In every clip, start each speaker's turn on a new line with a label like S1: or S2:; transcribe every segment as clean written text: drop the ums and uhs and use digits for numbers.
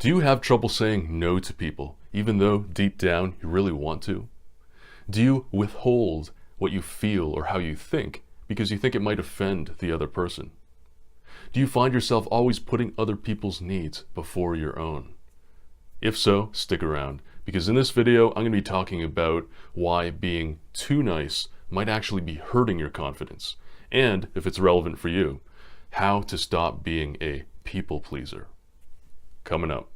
S1: Do you have trouble saying no to people, even though deep down you really want to? Do you withhold what you feel or how you think because you think it might offend the other person? Do you find yourself always putting other people's needs before your own? If so, stick around, because in this video I'm going to be talking about why being too nice might actually be hurting your confidence, and if it's relevant for you, how to stop being a people pleaser. Coming up.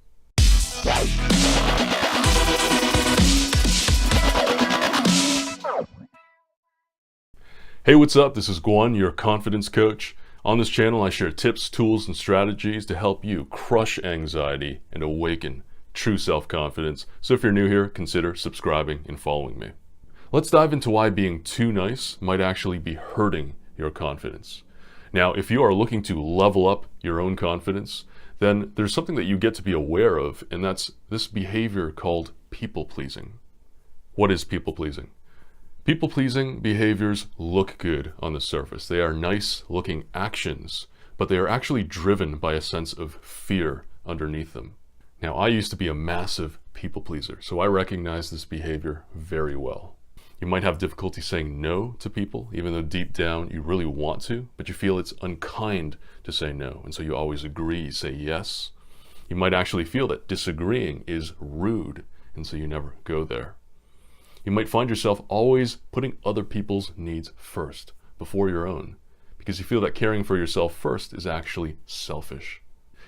S1: Hey, what's up? This is Gwun, your confidence coach. On this channel, I share tips, tools, and strategies to help you crush anxiety and awaken true self-confidence. So if you're new here, consider subscribing and following me. Let's dive into why being too nice might actually be hurting your confidence. Now, if you are looking to level up your own confidence, then there's something that you get to be aware of, and that's this behavior called people-pleasing. What is people-pleasing? People-pleasing behaviors look good on the surface. They are nice-looking actions, but they are actually driven by a sense of fear underneath them. Now, I used to be a massive people-pleaser, so I recognize this behavior very well. You might have difficulty saying no to people, even though deep down you really want to, but you feel it's unkind to say no, and so you always agree, say yes. You might actually feel that disagreeing is rude, and so you never go there. You might find yourself always putting other people's needs first, before your own, because you feel that caring for yourself first is actually selfish.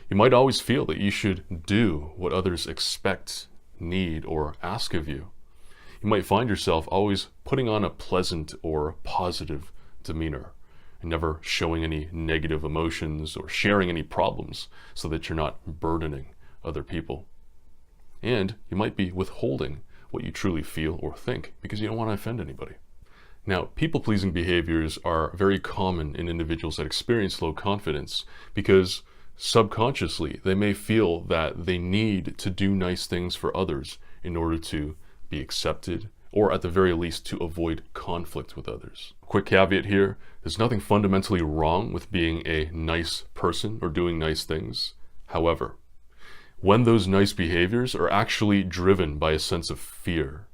S1: You might always feel that you should do what others expect, need, or ask of you. You might find yourself always putting on a pleasant or positive demeanor and never showing any negative emotions or sharing any problems so that you're not burdening other people. And you might be withholding what you truly feel or think because you don't want to offend anybody. Now, people-pleasing behaviors are very common in individuals that experience low confidence because subconsciously they may feel that they need to do nice things for others in order to be accepted, or at the very least to avoid conflict with others. Quick caveat here, there's nothing fundamentally wrong with being a nice person or doing nice things. However, when those nice behaviors are actually driven by a sense of fear,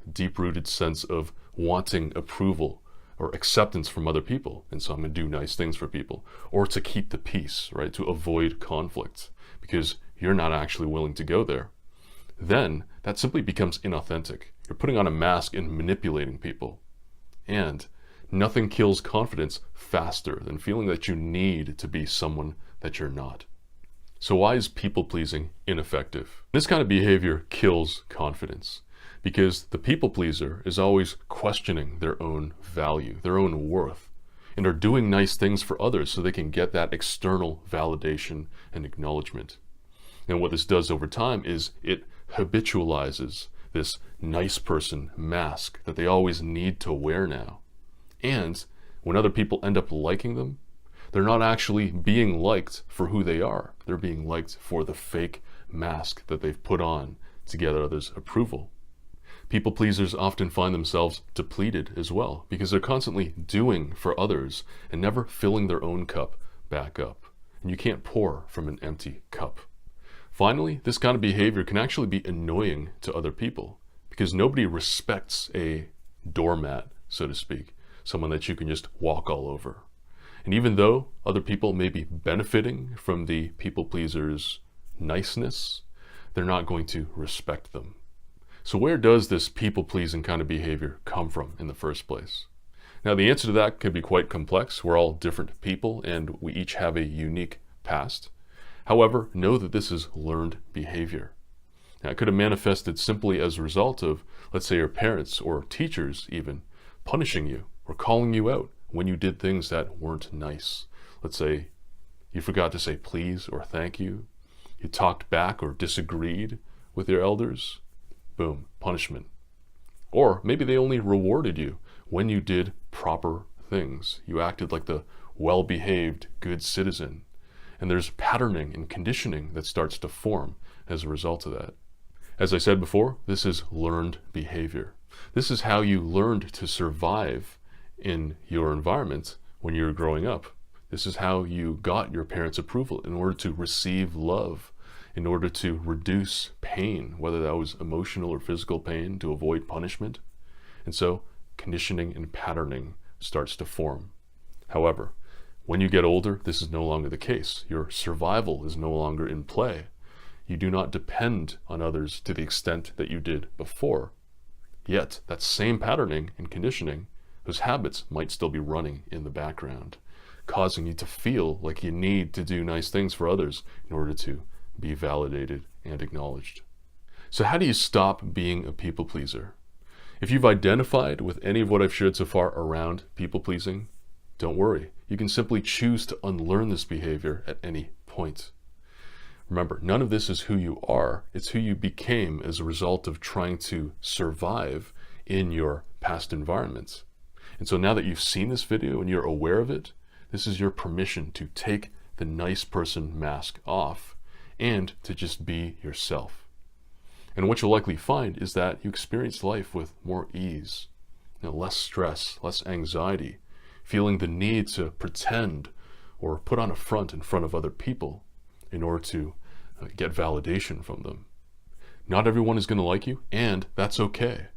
S1: a deep-rooted sense of wanting approval or acceptance from other people, and so I'm going to do nice things for people, or to keep the peace, right, to avoid conflict, because you're not actually willing to go there, then that simply becomes inauthentic. You're putting on a mask and manipulating people. And nothing kills confidence faster than feeling that you need to be someone that you're not. So why is people-pleasing ineffective? This kind of behavior kills confidence because the people-pleaser is always questioning their own value, their own worth, and are doing nice things for others so they can get that external validation and acknowledgement. And what this does over time is it habitualizes this nice person mask that they always need to wear now. And when other people end up liking them, they're not actually being liked for who they are. They're being liked for the fake mask that they've put on to get others' approval. People pleasers often find themselves depleted as well because they're constantly doing for others and never filling their own cup back up. And you can't pour from an empty cup. Finally, this kind of behavior can actually be annoying to other people because nobody respects a doormat, so to speak, someone that you can just walk all over. And even though other people may be benefiting from the people pleaser's niceness, they're not going to respect them. So where does this people pleasing kind of behavior come from in the first place? Now, the answer to that could be quite complex. We're all different people and we each have a unique past. However, know that this is learned behavior. Now, it could have manifested simply as a result of, let's say, your parents or teachers even punishing you or calling you out when you did things that weren't nice. Let's say you forgot to say please or thank you. You talked back or disagreed with your elders. Boom, punishment. Or maybe they only rewarded you when you did proper things. You acted like the well-behaved good citizen. And there's patterning and conditioning that starts to form as a result of that. As I said before, this is learned behavior. This is how you learned to survive in your environment when you were growing up. This is how you got your parents' approval in order to receive love in order to reduce pain, whether that was emotional or physical pain, to avoid punishment. And so conditioning and patterning starts to form. However, when you get older, this is no longer the case. Your survival is no longer in play. You do not depend on others to the extent that you did before. Yet, that same patterning and conditioning, those habits might still be running in the background, causing you to feel like you need to do nice things for others in order to be validated and acknowledged. So how do you stop being a people pleaser? If you've identified with any of what I've shared so far around people pleasing, don't worry. You can simply choose to unlearn this behavior at any point. Remember, none of this is who you are. It's who you became as a result of trying to survive in your past environments. And so now that you've seen this video and you're aware of it, this is your permission to take the nice person mask off and to just be yourself. And what you'll likely find is that you experience life with more ease, less stress, less anxiety, feeling the need to pretend or put on a front in front of other people in order to get validation from them. Not everyone is going to like you, and that's okay.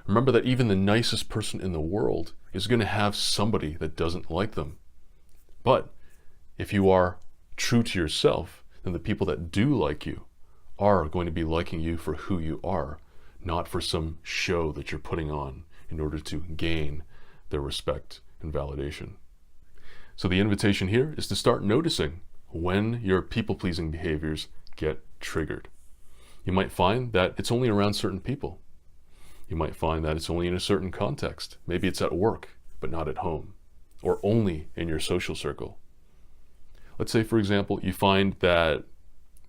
S1: Remember that even the nicest person in the world is going to have somebody that doesn't like them. But if you are true to yourself, then the people that do like you are going to be liking you for who you are, not for some show that you're putting on in order to gain their respect and validation. So the invitation here is to start noticing when your people-pleasing behaviors get triggered. You might find that it's only around certain people. You might find that it's only in a certain context. Maybe it's at work, but not at home, or only in your social circle. Let's say, for example, you find that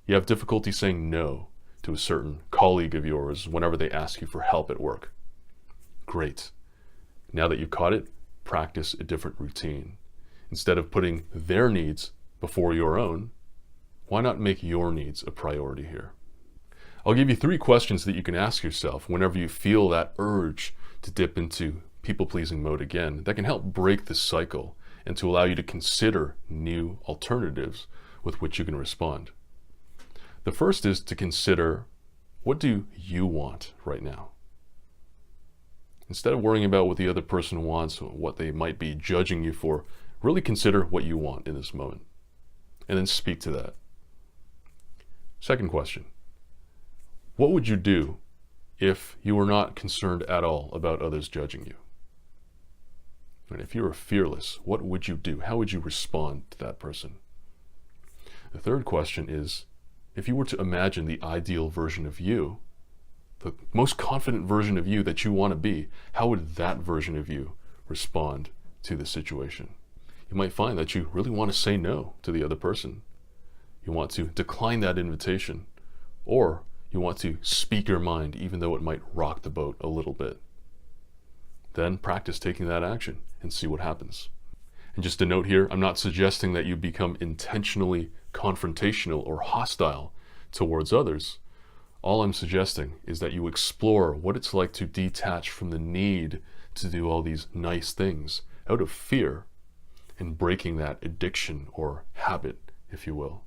S1: you have difficulty saying no to a certain colleague of yours whenever they ask you for help at work. Great. Now that you've caught it, practice a different routine. Instead of putting their needs before your own, why not make your needs a priority here? I'll give you 3 questions that you can ask yourself whenever you feel that urge to dip into people-pleasing mode again that can help break the cycle and to allow you to consider new alternatives with which you can respond. The first is to consider, what do you want right now? Instead of worrying about what the other person wants, or what they might be judging you for, really consider what you want in this moment, and then speak to that. Second question, what would you do if you were not concerned at all about others judging you? And if you were fearless, what would you do? How would you respond to that person? The third question is, if you were to imagine the ideal version of you, the most confident version of you that you want to be, how would that version of you respond to the situation? You might find that you really want to say no to the other person. You want to decline that invitation, or you want to speak your mind even though it might rock the boat a little bit. Then practice taking that action and see what happens. And just a note here, I'm not suggesting that you become intentionally confrontational or hostile towards others. All I'm suggesting is that you explore what it's like to detach from the need to do all these nice things out of fear and breaking that addiction or habit, if you will.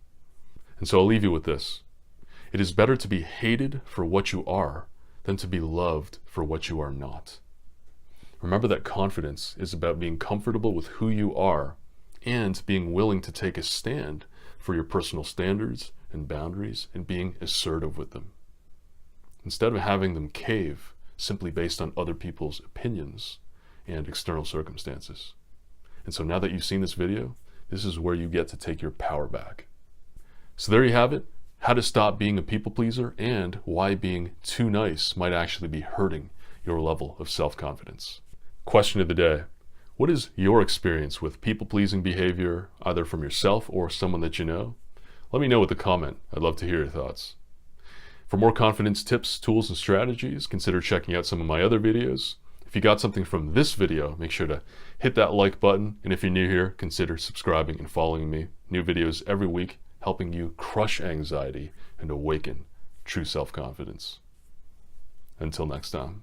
S1: And so I'll leave you with this. It is better to be hated for what you are than to be loved for what you are not. Remember that confidence is about being comfortable with who you are and being willing to take a stand for your personal standards and boundaries and being assertive with them, instead of having them cave simply based on other people's opinions and external circumstances. And so now that you've seen this video, this is where you get to take your power back. So there you have it, how to stop being a people pleaser and why being too nice might actually be hurting your level of self-confidence. Question of the day. What is your experience with people-pleasing behavior, either from yourself or someone that you know? Let me know with a comment. I'd love to hear your thoughts. For more confidence tips, tools, and strategies, consider checking out some of my other videos. If you got something from this video, make sure to hit that like button. And if you're new here, consider subscribing and following me. New videos every week, helping you crush anxiety and awaken true self-confidence. Until next time.